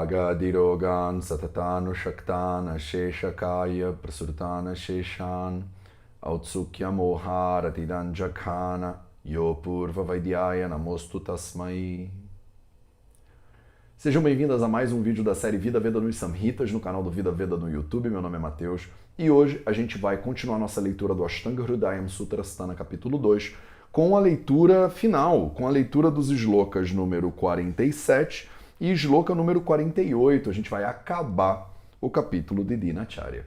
Vyagadirogan satatanu shaktana sheshakaya prasurtana sheshan Autsukya moharatidan jakhana Yopurva Vaidyaya namostu tasmai. Sejam bem-vindas a mais um vídeo da série Vida Veda nos Samhitas no canal do Vida Veda no YouTube. Meu nome é Matheus e hoje a gente vai continuar nossa leitura do Ashtanga Hridayam Sutrasthana capítulo 2 com a leitura final, com a leitura dos shlokas número 47 e shloka número 48. A gente vai acabar o capítulo de Dinacharya.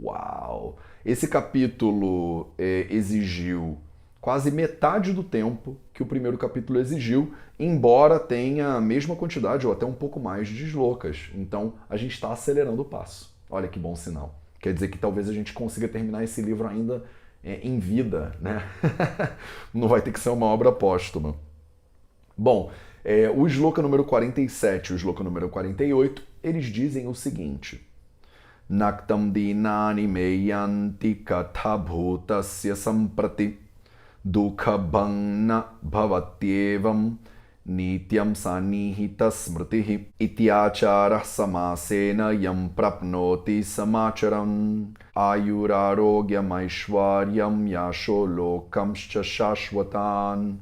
Uau! Esse capítulo exigiu quase metade do tempo que o primeiro capítulo exigiu, embora tenha a mesma quantidade ou até um pouco mais de shlokas. Então a gente está acelerando o passo. Olha que bom sinal. Quer dizer que talvez a gente consiga terminar esse livro ainda em vida, né? Não vai ter que ser uma obra póstuma. Bom, o shloka número 47 e o shloka número 48, eles dizem o seguinte: Naktam dinani meyanti kathabhutasya samprati dukhabhangna bhavatyevam nityam sanihita smritihi ityachara samasena yam prapnoti samacharam ayurarogyam aishwaryam yasho lokamscha shashvatan.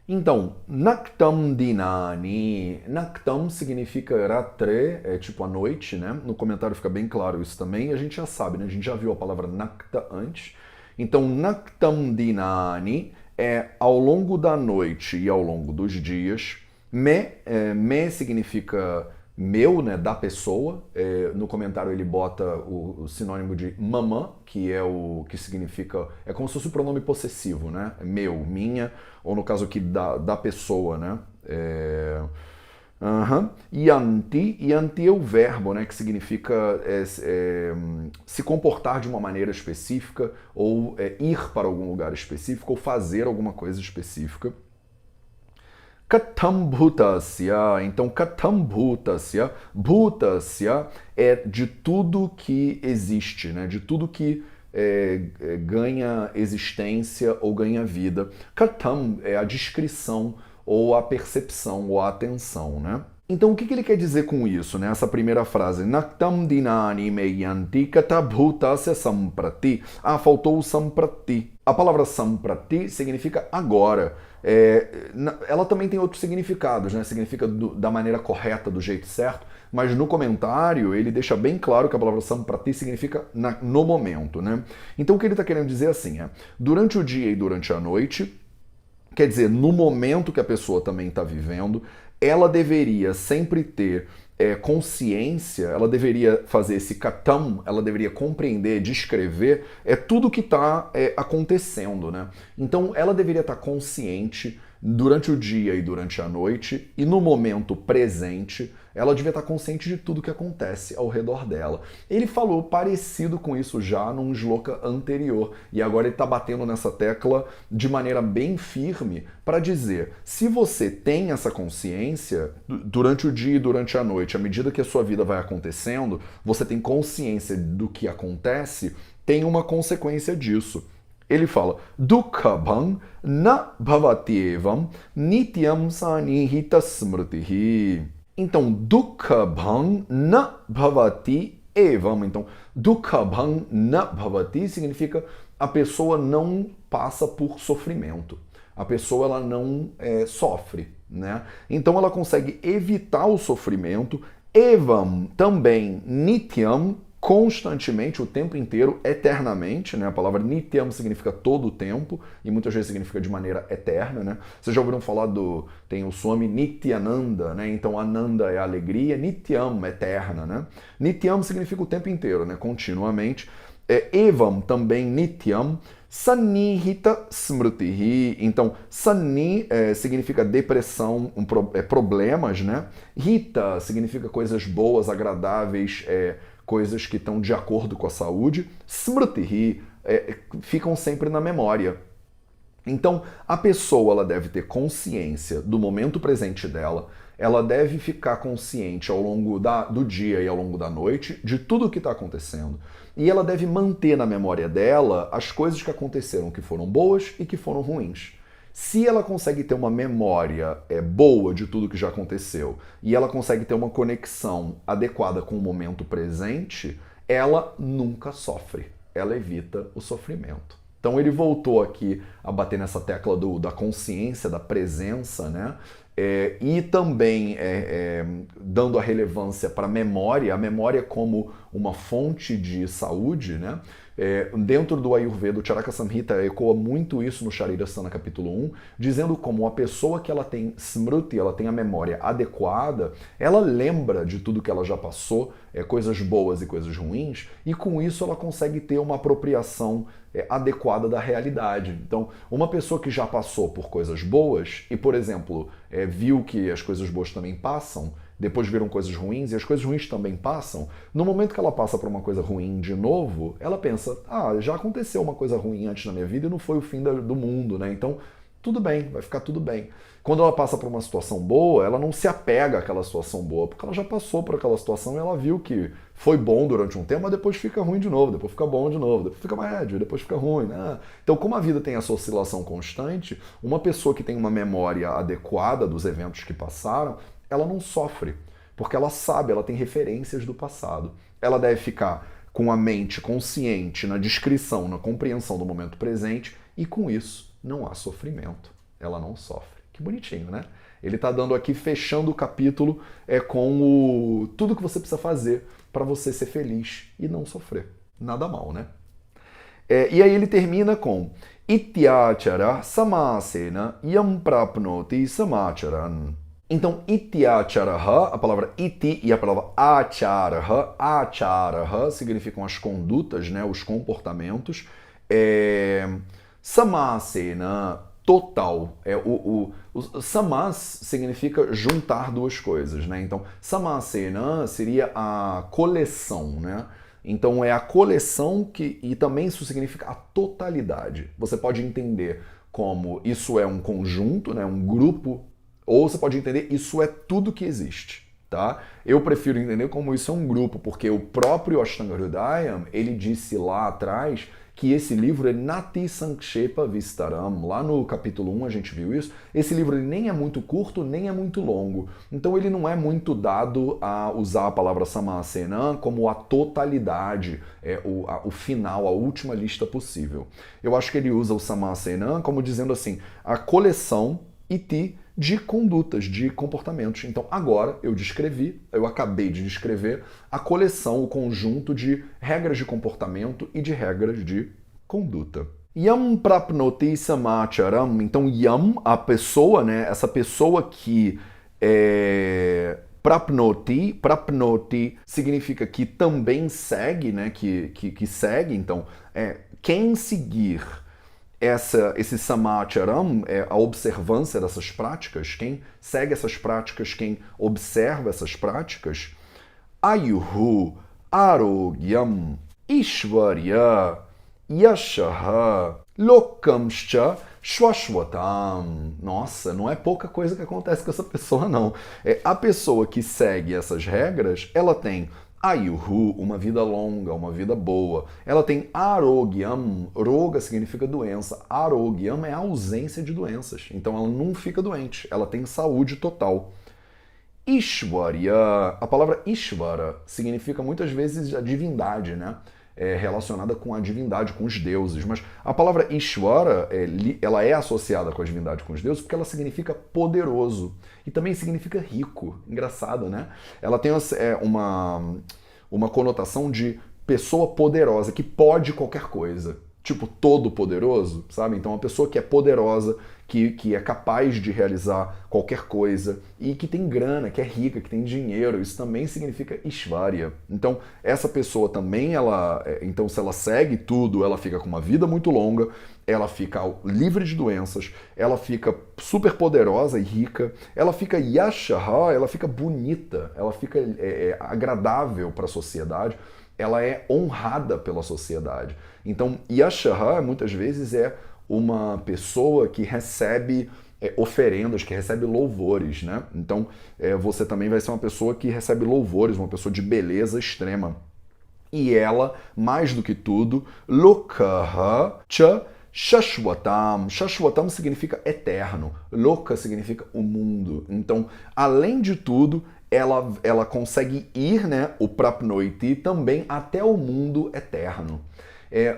Então, Naktam Dinani. Naktam significa ratre, é tipo a noite, né? No comentário fica bem claro isso também. A gente já sabe, né? A gente já viu a palavra Nakta antes. Então, Naktam Dinani é ao longo da noite e ao longo dos dias. Me significa meu, né? Da pessoa. No comentário ele bota o sinônimo de mamã, que é o que significa... É como se fosse o pronome possessivo, né? Meu, minha, ou no caso aqui da pessoa, né? Yanti é o verbo, né? Que significa se comportar de uma maneira específica, ou ir para algum lugar específico, ou fazer alguma coisa específica. Katam bhutasya. Então, katam bhutasya. Bhutasya é de tudo que existe, né? De tudo que ganha existência ou ganha vida. Katam é a descrição ou a percepção ou a atenção, né? Então, o que ele quer dizer com isso, né? Essa primeira frase. Naktam dinani meyanti katabhutasya samprati. Faltou o samprati. A palavra samprati significa agora. Ela também tem outros significados, né? Significa da maneira correta, do jeito certo, mas no comentário ele deixa bem claro que a palavra samprati significa no momento, né? Então o que ele está querendo dizer assim durante o dia e durante a noite, quer dizer, no momento que a pessoa também está vivendo, ela deveria sempre ter consciência, ela deveria fazer esse katam, ela deveria compreender, descrever tudo que está acontecendo, né? Então ela deveria estar consciente durante o dia e durante a noite, e no momento presente ela devia estar consciente de tudo que acontece ao redor dela. Ele falou parecido com isso já num shloka anterior, e agora ele está batendo nessa tecla de maneira bem firme para dizer, se você tem essa consciência durante o dia e durante a noite, à medida que a sua vida vai acontecendo, você tem consciência do que acontece, tem uma consequência disso. Ele fala, Dukhabhang na bhavatyevam nityam sanihita smritihi. Então, Dukhabhang na bhavati evam. Então, Dukhabhang na bhavati significa a pessoa não passa por sofrimento. A pessoa ela não sofre, né? Então ela consegue evitar o sofrimento. Evam também nityam, constantemente, o tempo inteiro, eternamente, né? A palavra nityam significa todo o tempo e muitas vezes significa de maneira eterna, né? Vocês já ouviram falar tem o Swami Nityananda, né? Então Ananda é alegria, Nityam, eterna, né? Nityam significa o tempo inteiro, né? Continuamente. Evam também Nityam, Sanihita Smritihi. Então, Sani significa depressão, problemas, né? Hita significa coisas boas, agradáveis, coisas que estão de acordo com a saúde. Smritihi ficam sempre na memória. Então, a pessoa ela deve ter consciência do momento presente dela, ela deve ficar consciente ao longo do dia e ao longo da noite de tudo o que está acontecendo. E ela deve manter na memória dela as coisas que aconteceram que foram boas e que foram ruins. Se ela consegue ter uma memória boa de tudo que já aconteceu e ela consegue ter uma conexão adequada com o momento presente, ela nunca sofre. Ela evita o sofrimento. Então ele voltou aqui a bater nessa tecla da consciência, da presença, né? E também dando a relevância para a memória como uma fonte de saúde, né? Dentro do Ayurveda, o Charaka Samhita ecoa muito isso no Sharirasana capítulo 1, dizendo como a pessoa que ela tem smruti, ela tem a memória adequada, ela lembra de tudo que ela já passou, coisas boas e coisas ruins, e com isso ela consegue ter uma apropriação adequada da realidade. Então, uma pessoa que já passou por coisas boas e, por exemplo, viu que as coisas boas também passam, depois viram coisas ruins e as coisas ruins também passam, no momento que ela passa por uma coisa ruim de novo, ela pensa, já aconteceu uma coisa ruim antes na minha vida e não foi o fim do mundo, né? Então, tudo bem, vai ficar tudo bem. Quando ela passa por uma situação boa, ela não se apega àquela situação boa, porque ela já passou por aquela situação e ela viu que foi bom durante um tempo, mas depois fica ruim de novo, depois fica bom de novo, depois fica médio, depois fica ruim, né? Então, como a vida tem essa oscilação constante, uma pessoa que tem uma memória adequada dos eventos que passaram, ela não sofre, porque ela sabe, ela tem referências do passado. Ela deve ficar com a mente consciente na descrição, na compreensão do momento presente, e com isso não há sofrimento. Ela não sofre. Que bonitinho, né? Ele está dando aqui, fechando o capítulo com tudo que você precisa fazer para você ser feliz e não sofrer. Nada mal, né? E aí ele termina com Ityachara samasena yam prapnoti samacharan. Então, ityacharaha, a palavra iti e a palavra acharaha significam as condutas, né, os comportamentos. Samasena, total. O samas significa juntar duas coisas, né? Então, samasena seria a coleção, né? Então, é a coleção e também isso significa a totalidade. Você pode entender como isso é um conjunto, né, um grupo, ou você pode entender isso é tudo que existe, tá? Eu prefiro entender como isso é um grupo, porque o próprio Ashtanga Hridayam, ele disse lá atrás que esse livro é Nati Sankshepa Vistaram. Lá no capítulo 1 a gente viu isso. Esse livro ele nem é muito curto, nem é muito longo. Então ele não é muito dado a usar a palavra Samasena como a totalidade, o final, a última lista possível. Eu acho que ele usa o Samasena como dizendo assim, a coleção iti de condutas, de comportamentos. Então agora eu acabei de descrever a coleção, o conjunto de regras de comportamento e de regras de conduta. Yam prapnoti samacharam. Então yam, a pessoa, né, essa pessoa que prapnoti significa que também segue, né, que segue. Então, quem seguir esse samacharam, a observância dessas práticas, quem segue essas práticas, quem observa essas práticas, ayuhu, arogyam, ishvarya, yashaha, lokamscha, shwashwatam. Nossa, não é pouca coisa que acontece com essa pessoa, não. A pessoa que segue essas regras, ela tem Ayuhu, uma vida longa, uma vida boa. Ela tem arogyam, roga significa doença. Arogyam é a ausência de doenças. Então ela não fica doente, ela tem saúde total. Ishvarya, a palavra Ishvara significa muitas vezes a divindade, né? Relacionada com a divindade, com os deuses. Mas a palavra Ishvara, ela é associada com a divindade, com os deuses, porque ela significa poderoso. E também significa rico. Engraçado, né? Ela tem uma conotação de pessoa poderosa, que pode qualquer coisa. Tipo, todo poderoso, sabe? Então, uma pessoa que é poderosa, que é capaz de realizar qualquer coisa e que tem grana, que é rica, que tem dinheiro, isso também significa Ishvarya. Então, essa pessoa também, então, se ela segue tudo, ela fica com uma vida muito longa, ela fica livre de doenças, ela fica super poderosa e rica, ela fica yashaha, ela fica bonita, ela fica agradável para a sociedade, ela é honrada pela sociedade. Então, yashaha muitas vezes é uma pessoa que recebe oferendas, que recebe louvores, né? Então, você também vai ser uma pessoa que recebe louvores, uma pessoa de beleza extrema. E ela, mais do que tudo, lokaha cha Shashwatam. Shashwatam significa eterno. Loka significa o mundo. Então, além de tudo, ela consegue ir, né, o Prapnoiti, também até o mundo eterno.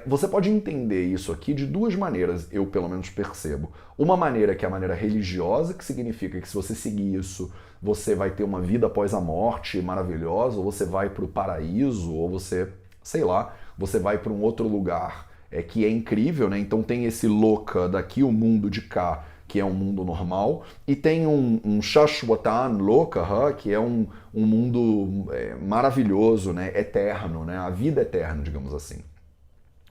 Você pode entender isso aqui de duas maneiras, eu pelo menos percebo. Uma maneira que é a maneira religiosa, que significa que se você seguir isso, você vai ter uma vida após a morte maravilhosa, ou você vai para o paraíso, ou você, sei lá, você vai para um outro lugar que é incrível, né? Então tem esse Loka daqui, o mundo de cá, que é um mundo normal, e tem um Shashwatan Loka, que é um mundo maravilhoso, né? Eterno, né? A vida eterna, digamos assim.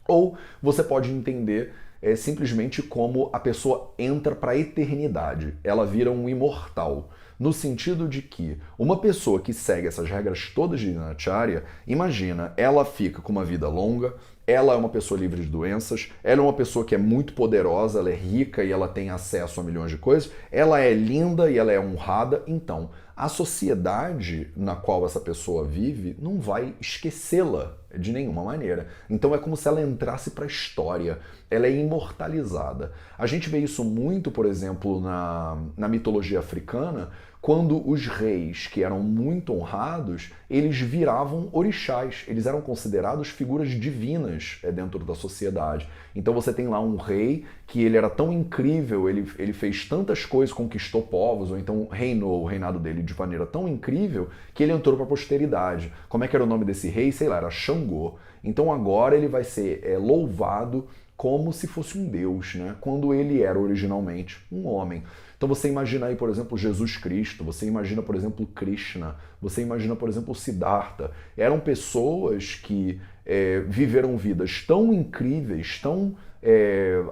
Ou você pode entender simplesmente como a pessoa entra para a eternidade, ela vira um imortal. No sentido de que uma pessoa que segue essas regras todas de Dinacharya, imagina, ela fica com uma vida longa, ela é uma pessoa livre de doenças, ela é uma pessoa que é muito poderosa, ela é rica e ela tem acesso a milhões de coisas, ela é linda e ela é honrada, então a sociedade na qual essa pessoa vive não vai esquecê-la de nenhuma maneira. Então é como se ela entrasse para a história, ela é imortalizada. A gente vê isso muito, por exemplo, na mitologia africana, quando os reis, que eram muito honrados, eles viravam orixás, eles eram considerados figuras divinas dentro da sociedade. Então você tem lá um rei que ele era tão incrível, ele fez tantas coisas, conquistou povos, ou então reinou o reinado dele de maneira tão incrível que ele entrou para a posteridade. Como é que era o nome desse rei? Sei lá, era Xangô. Então agora ele vai ser louvado como se fosse um deus, né? Quando ele era originalmente um homem. Então você imagina aí, por exemplo, Jesus Cristo, você imagina, por exemplo, Krishna, você imagina, por exemplo, Siddhartha. Eram pessoas que viveram vidas tão incríveis, tão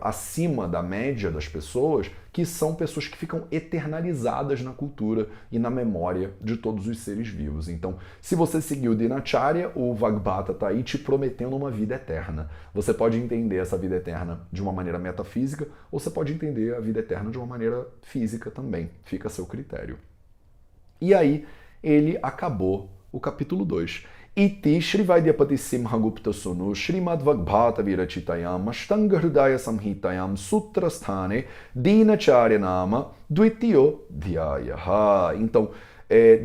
acima da média das pessoas, que são pessoas que ficam eternalizadas na cultura e na memória de todos os seres vivos. Então, se você seguir o Dinacharya, o Vagbhata está aí te prometendo uma vida eterna. Você pode entender essa vida eterna de uma maneira metafísica, ou você pode entender a vida eterna de uma maneira física também. Fica a seu critério. E aí, ele acabou o capítulo 2. Iti Shri Vaidyapati Simhagupta Sunu Srimad Vagbhata Virachitayam Ashtanga Hridaya Samhitayam Sutrasthane Dinacharya Nama Dvitiyo Dhyayaha. Então,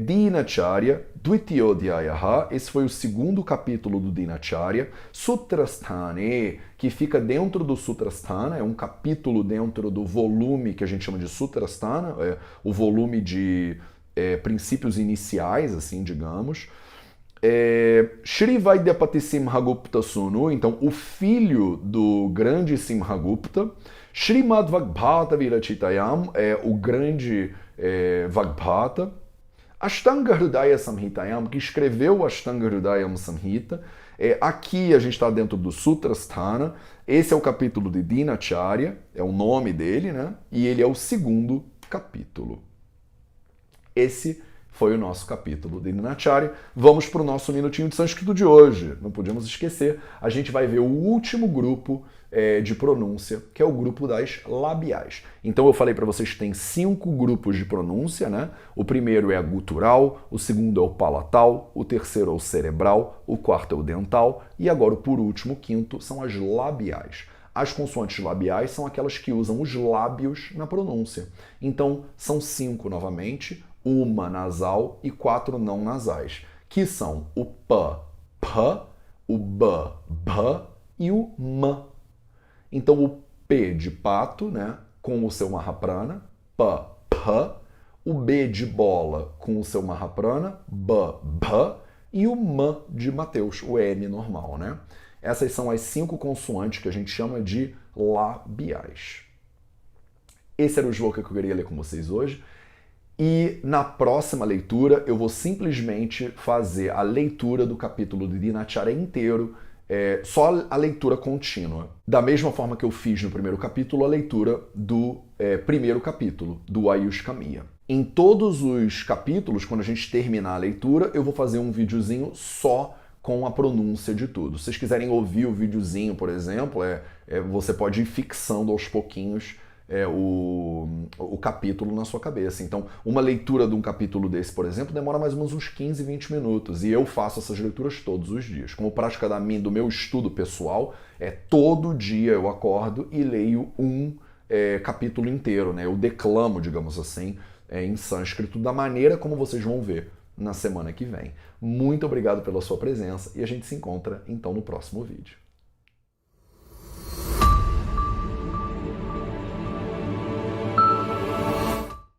Dinacharya Dvitiyo Dhyayaha, esse foi o segundo capítulo do Dinacharya. Sutrasthane, que fica dentro do Sutrasthana, é um capítulo dentro do volume que a gente chama de Sutrasthana, o volume de princípios iniciais, assim, digamos. Shri Vaidyapati Simhagupta Sunu, então o filho do grande Simhagupta, Srimad Vagbhata Virachitayam, o grande Vagbhata, Ashtanga Hridaya Samhitayam, que escreveu o Ashtanga Hridayam Samhita. Aqui a gente está dentro do Sutrasthana, esse é o capítulo de Dinacharya, é o nome dele, né? E ele é o segundo capítulo. Esse foi o nosso capítulo de Dinacharya. Vamos para o nosso minutinho de sânscrito de hoje. Não podíamos esquecer, a gente vai ver o último grupo de pronúncia, que é o grupo das labiais. Então eu falei para vocês que tem 5 grupos de pronúncia, né? O primeiro é a gutural, o segundo é o palatal, o terceiro é o cerebral, o quarto é o dental e agora, por último, o quinto, são as labiais. As consoantes labiais são aquelas que usam os lábios na pronúncia. Então, são 5 novamente, uma nasal e 4 não nasais, que são o p, p, o b, b e o m. Então o p de pato, né, com o seu Mahaprana, p, p, o b de bola com o seu Mahaprana, b, b, e o m de Mateus, o m normal, né? Essas são as 5 consoantes que a gente chama de labiais. Esse era o shloka que eu queria ler com vocês hoje. E na próxima leitura eu vou simplesmente fazer a leitura do capítulo de Dinacharya inteiro, só a leitura contínua. Da mesma forma que eu fiz no primeiro capítulo, a leitura do primeiro capítulo, do Ayushkamiya. Em todos os capítulos, quando a gente terminar a leitura, eu vou fazer um videozinho só com a pronúncia de tudo. Se vocês quiserem ouvir o videozinho, por exemplo, você pode ir fixando aos pouquinhos o capítulo na sua cabeça. Então, uma leitura de um capítulo desse, por exemplo, demora mais ou menos uns 15, 20 minutos. E eu faço essas leituras todos os dias. Como prática do meu estudo pessoal, todo dia eu acordo e leio um capítulo inteiro, né? Eu declamo, digamos assim, em sânscrito, da maneira como vocês vão ver na semana que vem. Muito obrigado pela sua presença e a gente se encontra então no próximo vídeo.